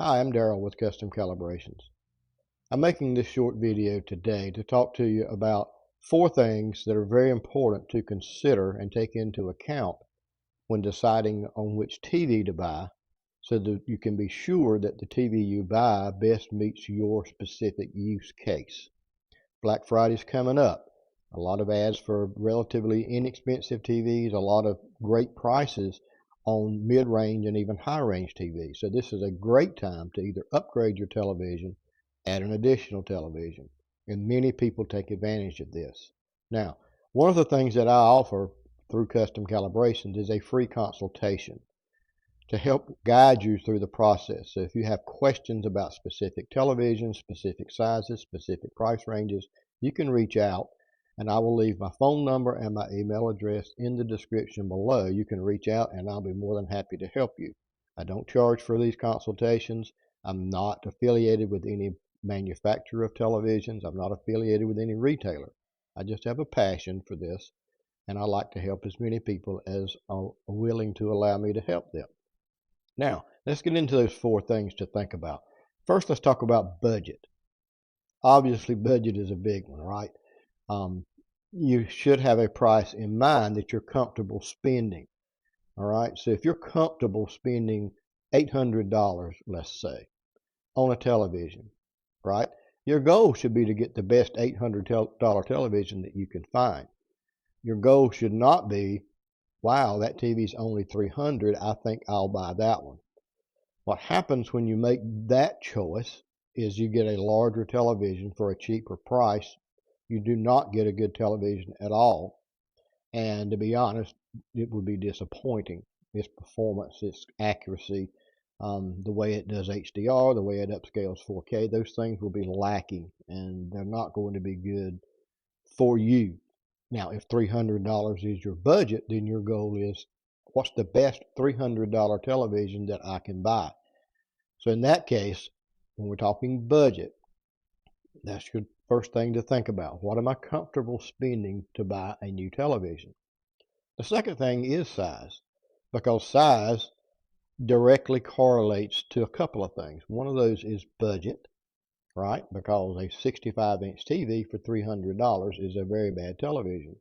Hi, I'm Daryl with Custom Calibrations. I'm making this short video today to talk to you about 4 things that are very important to consider and take into account when deciding on which TV to buy so that you can be sure that the TV you buy best meets your specific use case. Black Friday's coming up. A lot of ads for relatively inexpensive TVs, a lot of great prices on mid-range and even high-range TVs. So this is a great time to either upgrade your television, add an additional television, and many people take advantage of this. Now, one of the things that I offer through Custom Calibrations is a free consultation to help guide you through the process. So if you have questions about specific televisions, specific sizes, specific price ranges, you can reach out and I will leave my phone number and my email address in the description below. You can reach out and I'll be more than happy to help you. I don't charge for these consultations. I'm not affiliated with any manufacturer of televisions. I'm not affiliated with any retailer. I just have a passion for this and I like to help as many people as are willing to allow me to help them. Now, let's get into those 4 things to think about. First, let's talk about budget. Obviously, budget is a big one, right? You should have a price in mind that you're comfortable spending. All right. So if you're comfortable spending $800, let's say, on a television, right? Your goal should be to get the best $800 television that you can find. Your goal should not be, wow, that TV's only $300. I think I'll buy that one. What happens when you make that choice is you get a larger television for a cheaper price. You do not get a good television at all. And to be honest, it would be disappointing. Its performance, its accuracy, the way it does HDR, the way it upscales 4K, those things will be lacking and they're not going to be good for you. Now, if $300 is your budget, then your goal is what's the best $300 television that I can buy? So in that case, when we're talking budget, that's your first thing to think about. What am I comfortable spending to buy a new television? The second thing is size, because size directly correlates to a couple of things. One of those is budget, right? Because a 65-inch TV for $300 is a very bad television.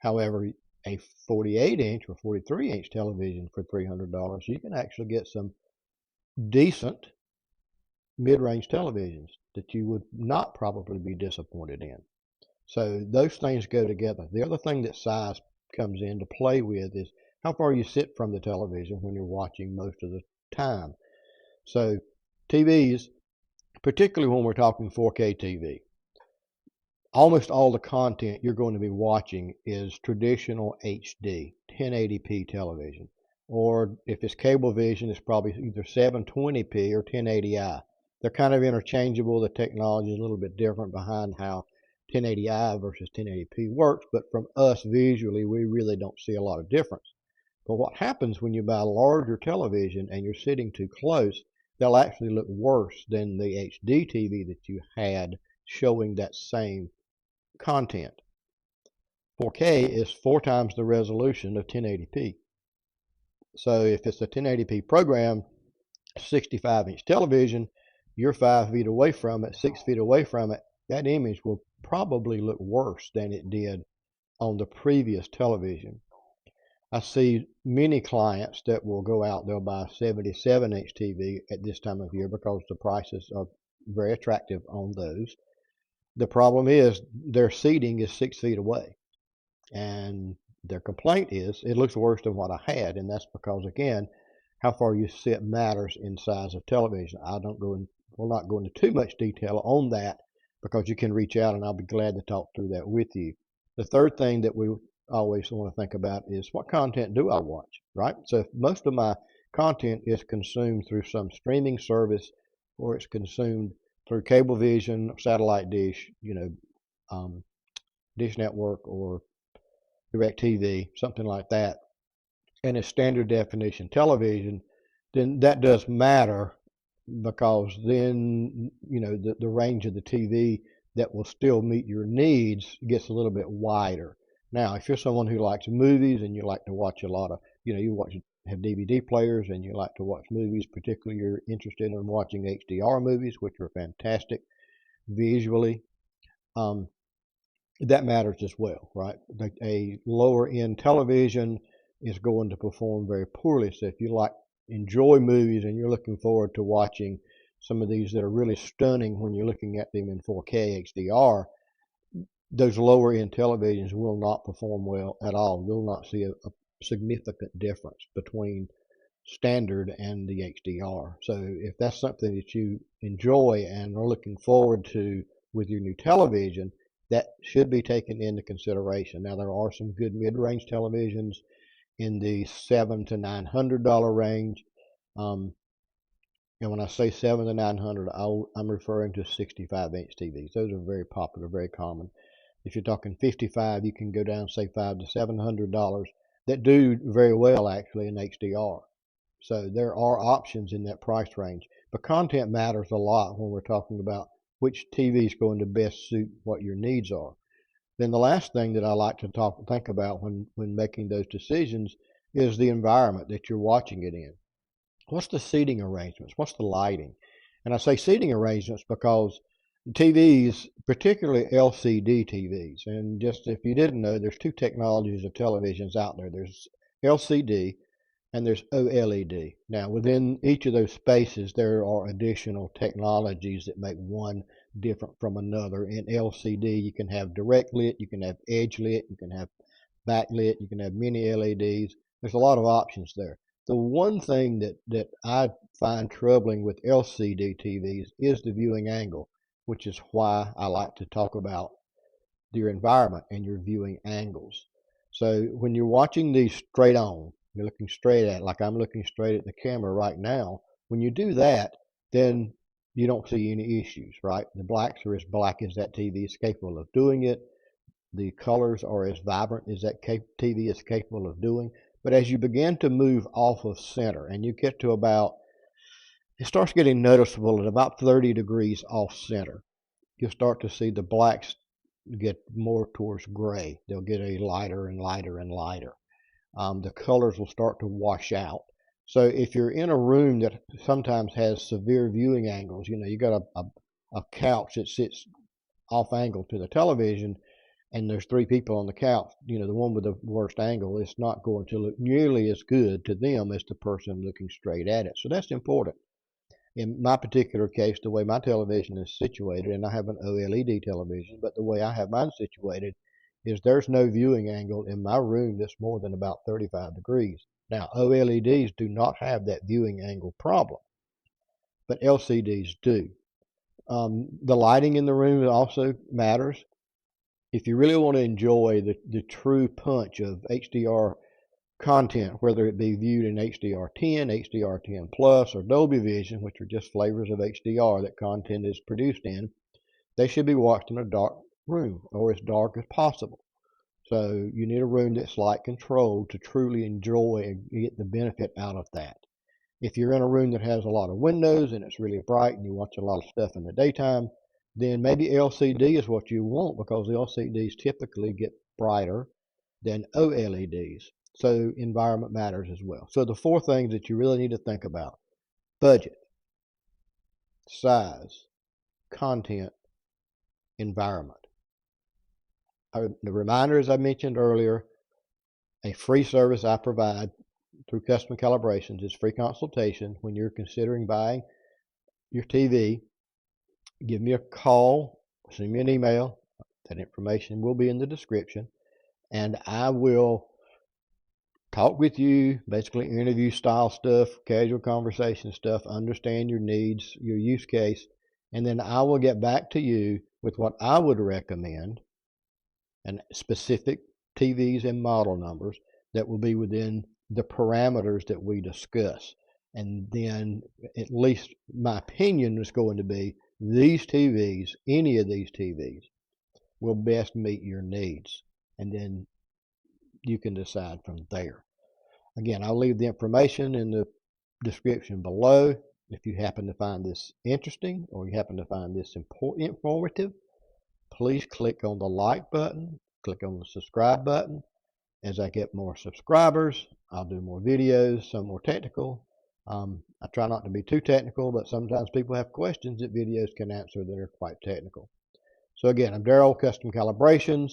However, a 48-inch or 43-inch television for $300, you can actually get some decent mid-range televisions that you would not probably be disappointed in. So those things go together. The other thing that size comes into play with is how far you sit from the television when you're watching most of the time. So TVs, particularly when we're talking 4K TV, almost all the content you're going to be watching is traditional HD, 1080p television. Or if it's Cablevision, it's probably either 720p or 1080i. They're kind of interchangeable. The technology is a little bit different behind how 1080i versus 1080p works, but from us visually, we really don't see a lot of difference. But what happens when you buy a larger television and you're sitting too close, they'll actually look worse than the HD TV that you had showing that same content. 4K is 4 times the resolution of 1080p. So if it's a 1080p program, 65-inch television, you're 5 feet away from it, 6 feet away from it, that image will probably look worse than it did on the previous television. I see many clients that will go out, they'll buy a 77-inch TV at this time of year because the prices are very attractive on those. The problem is their seating is 6 feet away. And their complaint is it looks worse than what I had. And that's because, again, how far you sit matters in size of television. We'll not go into too much detail on that because you can reach out and I'll be glad to talk through that with you. The third thing that we always want to think about is what content do I watch, right? So if most of my content is consumed through some streaming service or it's consumed through Cablevision, satellite dish, Dish Network or DirecTV, something like that, and it's standard definition television, then that does matter because then, the range of the TV that will still meet your needs gets a little bit wider. Now, if you're someone who likes movies and you like to watch a lot of, you watch have DVD players and you like to watch movies, particularly you're interested in watching HDR movies, which are fantastic visually, that matters as well, right? A lower end television is going to perform very poorly. So if you enjoy movies and you're looking forward to watching some of these that are really stunning when you're looking at them in 4K HDR, those lower end televisions will not perform well at all. You'll not see a significant difference between standard and the HDR. So if that's something that you enjoy and are looking forward to with your new television, that should be taken into consideration. Now there are some good mid-range televisions in the $700 to $900 range. And when I say $700 to $900, I'm referring to 65-inch TVs. Those are very popular, very common. If you're talking 55, you can go down, say, $500 to $700 that do very well actually in HDR. So there are options in that price range. But content matters a lot when we're talking about which TV is going to best suit what your needs are. Then the last thing that I like to think about when making those decisions is the environment that you're watching it in. What's the seating arrangements? What's the lighting? And I say seating arrangements because TVs, particularly LCD TVs, and just if you didn't know, there's two technologies of televisions out there. There's LCD and there's OLED. Now, within each of those spaces, there are additional technologies that make one different from another. In LCD, you can have direct lit, you can have edge lit, you can have backlit, you can have mini LEDs. There's a lot of options there. The one thing that I find troubling with LCD TVs is the viewing angle, which is why I like to talk about your environment and your viewing angles. So when you're watching these straight on, you're looking straight at it, like I'm looking straight at the camera right now. When you do that, then you don't see any issues, right? The blacks are as black as that TV is capable of doing it. The colors are as vibrant as that TV is capable of doing. But as you begin to move off of center and you get to about, it starts getting noticeable at about 30 degrees off center, you'll start to see the blacks get more towards gray. They'll get a lighter and lighter and lighter. The colors will start to wash out. So if you're in a room that sometimes has severe viewing angles, you got a couch that sits off angle to the television, and there's three people on the couch, the one with the worst angle, it's not going to look nearly as good to them as the person looking straight at it. So that's important. In my particular case, the way my television is situated, and I have an OLED television, but the way I have mine situated is there's no viewing angle in my room that's more than about 35 degrees. Now, OLEDs do not have that viewing angle problem, but LCDs do. The lighting in the room also matters. If you really want to enjoy the true punch of HDR content, whether it be viewed in HDR10, HDR10 Plus, or Dolby Vision, which are just flavors of HDR that content is produced in, they should be watched in a dark room or as dark as possible. So you need a room that's light controlled to truly enjoy and get the benefit out of that. If you're in a room that has a lot of windows and it's really bright and you watch a lot of stuff in the daytime, then maybe LCD is what you want because the LCDs typically get brighter than OLEDs. So environment matters as well. So the four things that you really need to think about: budget, size, content, environment. The reminder, as I mentioned earlier, a free service I provide through Custom Calibrations is free consultation. When you're considering buying your TV, give me a call, send me an email. That information will be in the description, and I will talk with you, basically interview style stuff, casual conversation stuff, understand your needs, your use case, and then I will get back to you with what I would recommend and specific TVs and model numbers that will be within the parameters that we discuss. And then at least my opinion is going to be these TVs, any of these TVs, will best meet your needs. And then you can decide from there. Again, I'll leave the information in the description below. If you happen to find this interesting or you happen to find this informative, please click on the like button, click on the subscribe button, As I get more subscribers, I'll do more videos, some more technical. I try not to be too technical, but sometimes people have questions that videos can answer that are quite technical. So again, I'm Darrell, Custom Calibrations.